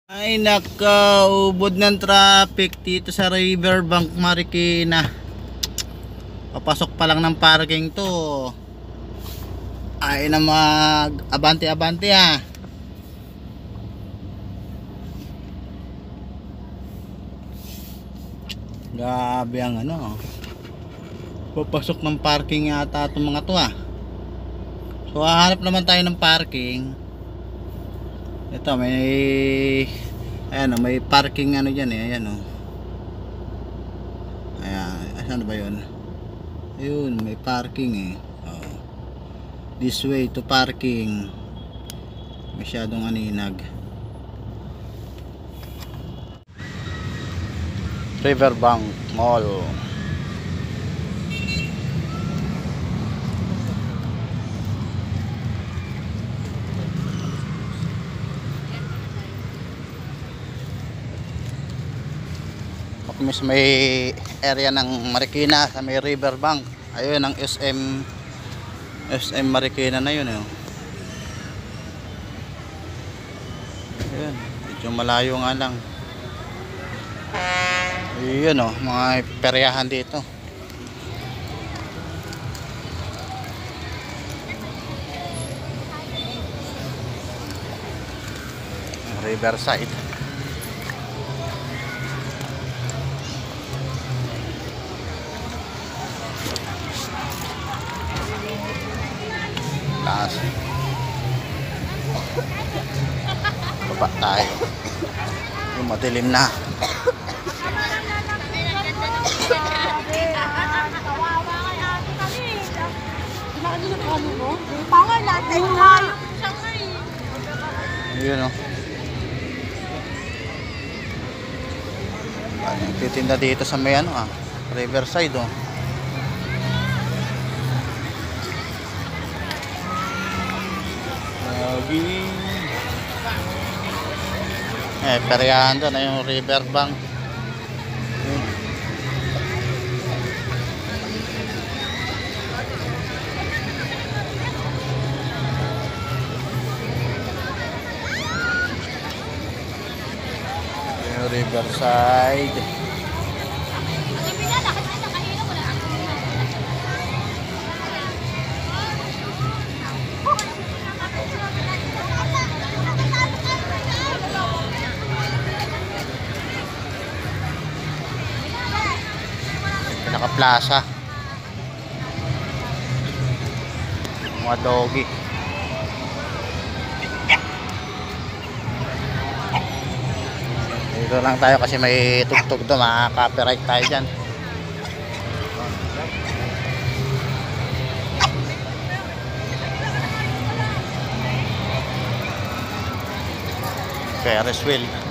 Ay nakaubod ng traffic dito sa Riverbank Marikina. Papasok pa lang ng parking to. Ay na mag abante-abante ha. Grabe ang ano. Papasok ng parking yata itong mga to ha. So hahanap naman tayo ng parking. Ito may ayan o, may parking ano dyan eh. Ayan o. Ayan, saan ba yun? Ayun, may parking eh. Oh. This way to parking. Masyadong aninag. Riverbank Mall. Sa may area ng Marikina, sa may Riverbank. Ayun ang SM Marikina na yun eh. Ayun, medyo malayo nga lang. Ayun oh, mga peryahan dito. Riverside. Baba tayo. Yung madilim na. Yun o. Titinda dito sa may ano Riverside o. Peryahan doon na yung Riverbank. Yung Riverside. Naka-plaza. Mga doggy. Dito lang tayo kasi may tugtog doon, maka-copyright tayo dyan. Ferris wheel.